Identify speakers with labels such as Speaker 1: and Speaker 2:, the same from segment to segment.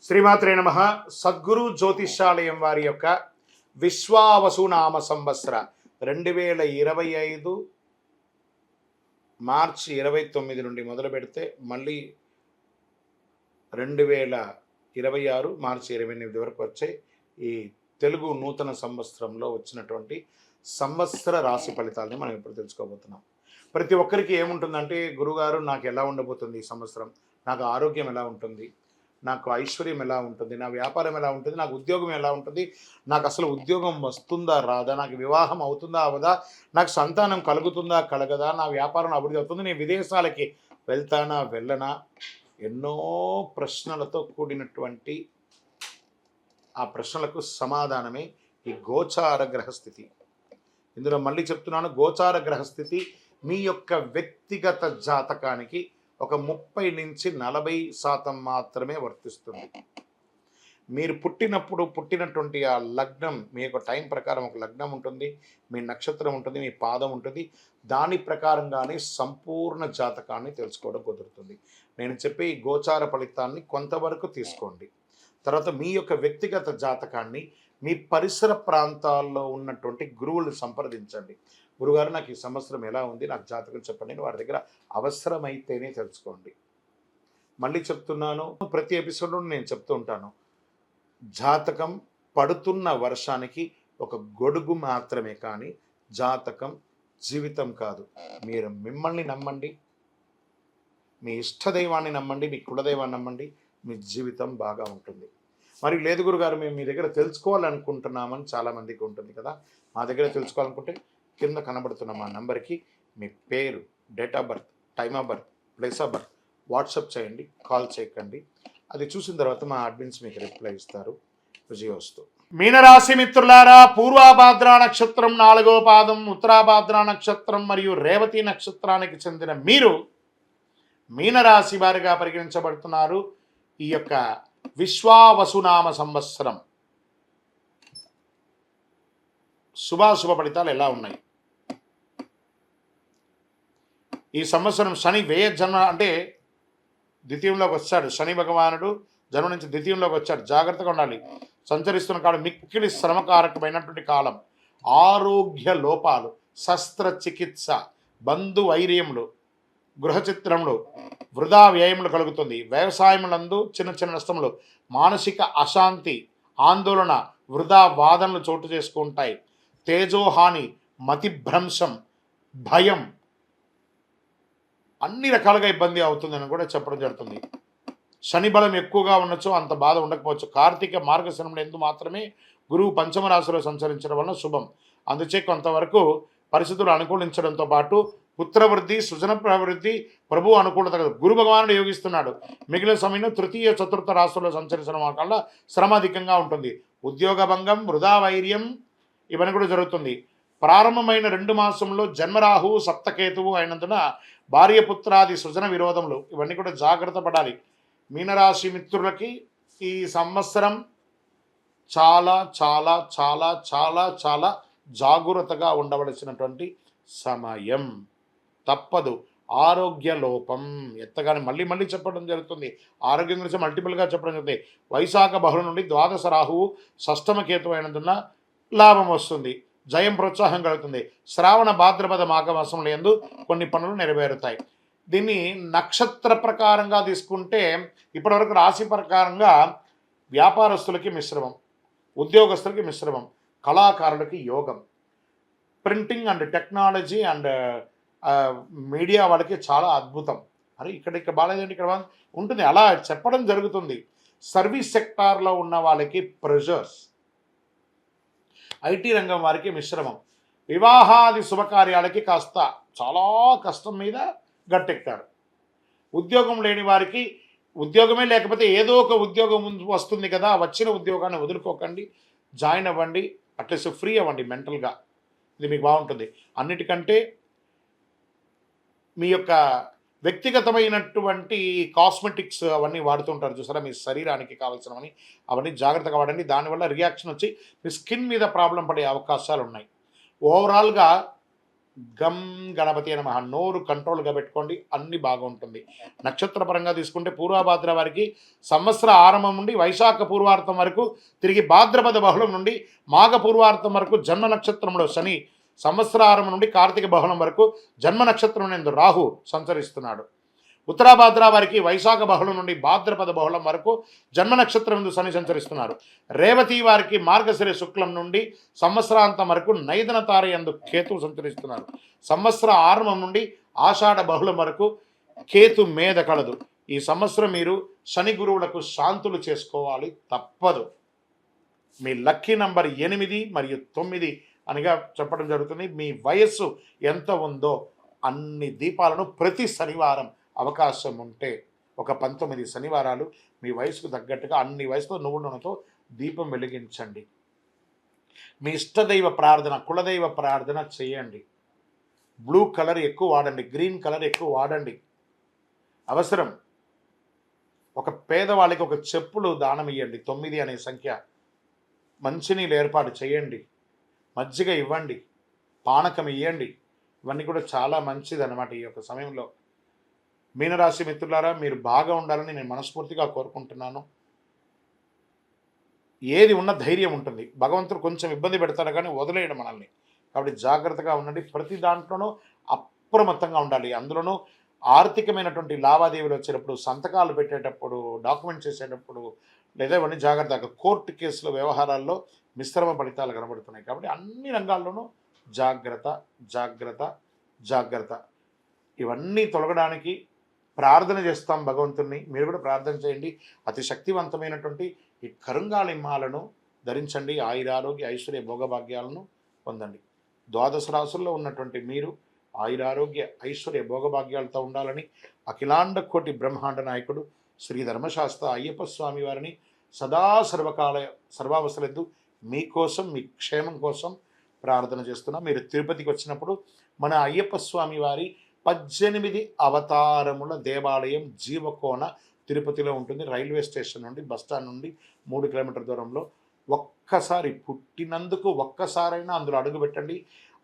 Speaker 1: శ్రీమాత్రే నమః. సద్గురు జ్యోతిష్యాలయం వారి యొక్క విశ్వావసునామ సంవత్సర 2025 మార్చి 29 నుండి మొదలు పెడితే మళ్ళీ 2026 మార్చి 28 వరకు వచ్చే ఈ తెలుగు నూతన సంవత్సరంలో వచ్చినటువంటి సంవత్సర రాశి ఫలితాలని మనం ఇప్పుడు తెలుసుకోబోతున్నాం. ప్రతి ఒక్కరికి ఏముంటుందంటే, గురుగారు నాకు ఎలా ఉండబోతుంది ఈ సంవత్సరం, నాకు ఆరోగ్యం ఎలా ఉంటుంది, నాకు ఐశ్వర్యం ఎలా ఉంటుంది, నా వ్యాపారం ఎలా ఉంటుంది, నాకు ఉద్యోగం ఎలా ఉంటుంది, నాకు అసలు ఉద్యోగం వస్తుందా రాదా, నాకు వివాహం అవుతుందా అవదా, నాకు సంతానం కలుగుతుందా కలగదా, నా వ్యాపారం అభివృద్ధి అవుతుంది, నేను విదేశాలకి వెళ్తానా వెళ్ళనా, ఎన్నో ప్రశ్నలతో కూడినటువంటి ఆ ప్రశ్నలకు సమాధానమే ఈ గోచార గ్రహస్థితి. ఇందులో మళ్ళీ చెప్తున్నాను, గోచార గ్రహస్థితి మీ యొక్క వ్యక్తిగత జాతకానికి ఒక 30 నుంచి 40% మాత్రమే వర్తిస్తుంది. మీరు పుట్టినటువంటి ఆ లగ్నం, మీ యొక్క టైం ప్రకారం ఒక లగ్నం ఉంటుంది, మీ నక్షత్రం ఉంటుంది, మీ పాదం ఉంటుంది, దాని ప్రకారంగానే సంపూర్ణ జాతకాన్ని తెలుసుకోవడం కుదురుతుంది. నేను చెప్పే ఈ గోచార ఫలితాన్ని కొంతవరకు తీసుకోండి. తర్వాత మీ యొక్క వ్యక్తిగత జాతకాన్ని మీ పరిసర ప్రాంతాల్లో ఉన్నటువంటి గురువులను సంప్రదించండి. గురుగారు నాకు ఈ సంవత్సరం ఎలా ఉంది, నాకు జాతకం చెప్పండి, వారి దగ్గర అవసరమైతేనే తెలుసుకోండి. మళ్ళీ చెప్తున్నాను, ప్రతి ఎపిసోడ్లో నేను చెప్తూ ఉంటాను, జాతకం పడుతున్న వర్షానికి ఒక గొడుగు మాత్రమే, కానీ జాతకం జీవితం కాదు. మీరు మిమ్మల్ని నమ్మండి, మీ ఇష్టదైవాన్ని నమ్మండి, మీ కులదైవాన్ని నమ్మండి, మీ జీవితం బాగా ఉంటుంది. మరి లేదు గురుగారు, మేము మీ దగ్గర తెలుసుకోవాలనుకుంటున్నామని చాలామందికి ఉంటుంది కదా. మా దగ్గర తెలుసుకోవాలనుకుంటే కింద కనబడుతున్న మా నెంబర్కి మీ పేరు, date of birth, time of birth, place of birth WhatsApp చేయండి, కాల్ చేయకండి. అది చూసిన తర్వాత మా అడ్మిన్స్ మీకు రిప్లై ఇస్తారు. విజయోస్తు. మీనరాశి మిత్రులారా, పూర్వాభాద్ర నక్షత్రం 4వ పాదం, ఉత్తరాభాద్ర నక్షత్రం మరియు రేవతి నక్షత్రానికి చెందిన మీరు మీనరాశి వారిగా పరిగణించబడుతున్నారు. ఈ యొక్క విశ్వావసునామ సంవత్సరం శుభాశుభ ఫలితాలు ఎలా ఉన్నాయి? ఈ సంవత్సరం శని వ్యయ జన్మ, అంటే ద్వితీయంలోకి వచ్చాడు. శని భగవానుడు జన్మ నుంచి ద్వితీయంలోకి వచ్చాడు. జాగ్రత్తగా ఉండాలి. సంచరిస్తున్న కాలం మిక్కిలి శ్రమకారకమైనటువంటి కాలం. ఆరోగ్య లోపాలు, శస్త్రచికిత్స, బంధు వైర్యములు, గృహచిత్రములు, వృధా వ్యయములు కలుగుతుంది. వ్యవసాయములందు చిన్న చిన్న నష్టములు, మానసిక అశాంతి, ఆందోళన, వృధా వాదనలు చోటు చేసుకుంటాయి. తేజోహాని, మతిభ్రంశం, భయం, అన్ని రకాలుగా ఇబ్బంది అవుతుందని కూడా చెప్పడం జరుగుతుంది. శని బలం ఎక్కువగా ఉండొచ్చు, అంత బాధ ఉండకపోవచ్చు. కార్తీక మార్గశిరంలో ఎందు మాత్రమే గురువు పంచమ రాశిలో సంచరించడం వలన శుభం. అందుచే కొంతవరకు పరిస్థితులు అనుకూలించడంతో పాటు పుత్రవృద్ధి, సృజన ప్రవృద్ధి, ప్రభు అనుకూలత కదా. గురు భగవానుడు యోగిస్తున్నాడు. మిగిలిన సమయంలో తృతీయ చతుర్థ రాశుల్లో సంచరించడం వల్ల శ్రమ అధికంగా ఉంటుంది. ఉద్యోగ భంగం, వృధా వైర్యం ఇవన్నీ కూడా జరుగుతుంది. ప్రారంభమైన 2 మాసంలో జన్మరాహువు సప్తకేతువు అయినందున భార్యపుత్రాది సృజన విరోధములు, ఇవన్నీ కూడా జాగ్రత్త పడాలి. మీనరాశి మిత్రులకి ఈ సంవత్సరం చాలా చాలా చాలా చాలా చాలా జాగ్రత్తగా ఉండవలసినటువంటి సమయం. తప్పదు. ఆరోగ్య లోపం ఎత్తగానే మళ్ళీ చెప్పడం జరుగుతుంది. ఆరోగ్యం గురించి మల్టిపుల్గా చెప్పడం జరుగుతుంది. వైశాఖ బహుళ నుండి ద్వాదశ రాహువు షష్టమ కేతు అయినందున లాభం వస్తుంది, జయం ప్రోత్సాహం కలుగుతుంది. శ్రావణ భాద్రపద మాఘమాసంలో యందు కొన్ని పనులు నెరవేరుతాయి. దీన్ని నక్షత్ర ప్రకారంగా తీసుకుంటే ఇప్పటివరకు రాశి ప్రకారంగా వ్యాపారస్తులకి మిశ్రమం, ఉద్యోగస్తులకి మిశ్రమం, కళాకారులకి యోగం, printing and technology and media వాళ్ళకి చాలా అద్భుతం. అరే ఇక్కడ బాగాలేదండి, ఇక్కడ ఉంటుంది, అలా చెప్పడం జరుగుతుంది. సర్వీస్ సెక్టార్లో ఉన్న వాళ్ళకి ప్రెషర్స్, ఐటీ రంగం వారికి మిశ్రమం, వివాహాది శుభకార్యాలకి కాస్త చాలా కష్టం మీద గట్టెక్కారు. ఉద్యోగం లేని వారికి ఉద్యోగమే లేకపోతే ఏదో ఒక ఉద్యోగం వస్తుంది కదా, వచ్చిన ఉద్యోగాన్ని వదులుకోకండి, జాయిన్ అవ్వండి, అట్లీస్ట్ ఫ్రీ అవ్వండి మెంటల్గా. ఇది మీకు బాగుంటుంది. అన్నిటికంటే మీ యొక్క వ్యక్తిగతమైనటువంటి కాస్మెటిక్స్ అవన్నీ వాడుతుంటారు చూసారా, మీ శరీరానికి కావాల్సినవని, అవన్నీ జాగ్రత్తగా వాడండి. దానివల్ల రియాక్షన్ వచ్చి మీ స్కిన్ మీద ప్రాబ్లం పడే అవకాశాలు ఉన్నాయి. ఓవరాల్గా గం గణపతి నమః. నోరు కంట్రోల్గా పెట్టుకోండి, అన్ని బాగుంటుంది. నక్షత్ర పరంగా తీసుకుంటే పూర్వభాద్ర వారికి సంవత్సర ఆరంభం నుండి వైశాఖ పూర్వార్థం వరకు, తిరిగి భాద్రపద బహుళం నుండి మాఘ పూర్వార్థం వరకు జన్మ నక్షత్రంలో శని, సంవత్సర ఆరంభం నుండి కార్తీక బహుళం వరకు జన్మ నక్షత్రం నందు రాహు సంచరిస్తున్నాడు. ఉత్తరాభాద్ర వారికి వైశాఖ బహుళం నుండి భాద్రపద బహుళం వరకు జన్మ నక్షత్రం నందు శని సంచరిస్తున్నారు. రేవతి వారికి మార్గశిర శుక్లం నుండి సంవత్సరాంతం వరకు నైదన తార యందు కేతువు సంచరిస్తున్నారు. సంవత్సర ఆరంభం నుండి ఆషాఢ బహుళం వరకు కేతు మేధ కలదు. ఈ సంవత్సరం మీరు శని గురువులకు శాంతులు చేసుకోవాలి, తప్పదు. మీ లక్కీ నంబర్ 8 మరియు 9 అనిగా చెప్పడం జరుగుతుంది. మీ వయస్సు ఎంత ఉందో అన్ని దీపాలను ప్రతి శనివారం అవకాశం ఉంటే ఒక 19 శనివారాలు మీ వయసుకు తగ్గట్టుగా అన్ని వయసులో నువ్వుల నూనెతో దీపం వెలిగించండి. మీ ఇష్టదైవ ప్రార్థన, కులదైవ ప్రార్థన చేయండి. బ్లూ కలర్ ఎక్కువ వాడండి, గ్రీన్ కలర్ ఎక్కువ వాడండి. అవసరం. ఒక పేదవాళ్ళకి ఒక చెప్పులు దానం ఇవ్వండి, 9 అనే సంఖ్య. మంచినీళ్ళు ఏర్పాటు చేయండి, మజ్జిగ ఇవ్వండి, పానకం ఇవ్వండి. ఇవన్నీ కూడా చాలా మంచిది అన్నమాట. ఈ యొక్క సమయంలో మీనరాశి మిత్రులారా, మీరు బాగా ఉండాలని నేను మనస్ఫూర్తిగా కోరుకుంటున్నాను. ఏది ఉన్న ధైర్యం ఉంటుంది. భగవంతుడు కొంచెం ఇబ్బంది పెడతాడు కానీ వదిలేయడం మనల్ని. కాబట్టి జాగ్రత్తగా ఉండండి. ప్రతి దాంట్లోనూ అప్రమత్తంగా ఉండాలి. అందులోనూ ఆర్థికమైనటువంటి లావాదేవీలు వచ్చేటప్పుడు, సంతకాలు పెట్టేటప్పుడు, డాక్యుమెంట్ చేసేటప్పుడు, లేదా ఇవన్నీ జాగ్రత్తగా. కోర్టు కేసుల వ్యవహారాల్లో మిశ్రమ ఫలితాలు కనబడుతున్నాయి. కాబట్టి అన్ని రంగాల్లోనూ జాగ్రత్త, జాగ్రత్త, జాగ్రత్త. ఇవన్నీ తొలగడానికి ప్రార్థన చేస్తాం భగవంతుణ్ణి. మీరు కూడా ప్రార్థన చేయండి. అతి శక్తివంతమైనటువంటి ఈ కరుంగాళిమ్మాలను ధరించండి. ఆయురారోగ్య ఐశ్వర్య భోగభాగ్యాలను పొందండి. ద్వాదశ రాసుల్లో ఉన్నటువంటి మీరు ఆయురారోగ్య ఐశ్వర్య భోగభాగ్యాలతో ఉండాలని అఖిలాండ కోటి బ్రహ్మాండ నాయకుడు శ్రీ ధర్మశాస్త్ర అయ్యప్ప స్వామి వారిని సదా సర్వకాల సర్వావసరద్దు మీకోసం, మీ క్షేమం కోసం ప్రార్థన చేస్తున్నా. మీరు తిరుపతికి వచ్చినప్పుడు మన అయ్యప్ప స్వామి వారి 18 అవతారముల దేవాలయం జీవకోన తిరుపతిలో ఉంటుంది. రైల్వే స్టేషన్ నుండి, బస్టాండ్ నుండి 3 కిలోమీటర్ల దూరంలో. ఒక్కసారి పుట్టినందుకు ఒక్కసారైనా అందులో అడుగు పెట్టండి.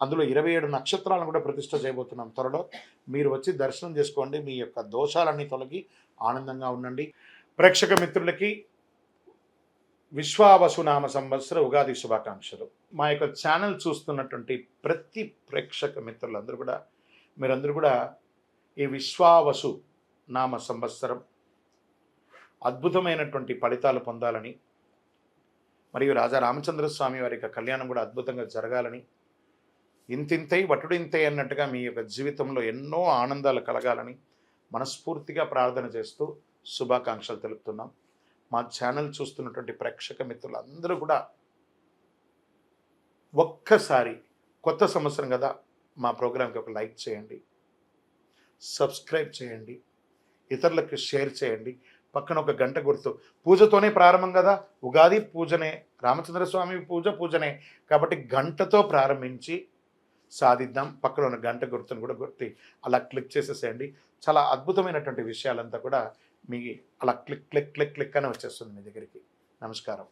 Speaker 1: అందులో 27 నక్షత్రాలను కూడా ప్రతిష్ఠ చేయబోతున్నాం త్వరలో. మీరు వచ్చి దర్శనం చేసుకోండి. మీ యొక్క దోషాలన్నీ తొలగి ఆనందంగా ఉండండి. ప్రేక్షక మిత్రులకి విశ్వావసునామ సంవత్సర ఉగాది శుభాకాంక్షలు. మా యొక్క ఛానల్ చూస్తున్నటువంటి ప్రతి ప్రేక్షక మిత్రులందరూ కూడా, మీరందరూ కూడా ఈ విశ్వావసు నామ సంవత్సరం అద్భుతమైనటువంటి ఫలితాలు పొందాలని, మరియు రాజా రామచంద్ర స్వామి వారి యొక్క కళ్యాణం కూడా అద్భుతంగా జరగాలని, ఇంతింతై వటుడింతై అన్నట్టుగా మీ యొక్క జీవితంలో ఎన్నో ఆనందాలు కలగాలని మనస్ఫూర్తిగా ప్రార్థన చేస్తూ శుభాకాంక్షలు తెలుపుతున్నాం. మా ఛానల్ చూస్తున్నటువంటి ప్రేక్షక మిత్రులందరూ కూడా ఒక్కసారి, కొత్త సంవత్సరం కదా, మా ప్రోగ్రాంకి ఒక లైక్ చేయండి, సబ్స్క్రైబ్ చేయండి, ఇతరులకు షేర్ చేయండి. పక్కన ఒక గంట గుర్తు. పూజతోనే ప్రారంభం కదా, ఉగాది పూజనే, రామచంద్రస్వామి పూజనే. కాబట్టి గంటతో ప్రారంభించి సాధిద్దాం. పక్కన ఉన్న గంట గుర్తును కూడా గుర్తి అలా క్లిక్ చేసేసేయండి. చాలా అద్భుతమైనటువంటి విషయాలంతా కూడా మీ అలా క్లిక్ క్లిక్ క్లిక్ క్లిక్ అని వచ్చేస్తుంది మీ దగ్గరికి. నమస్కారం.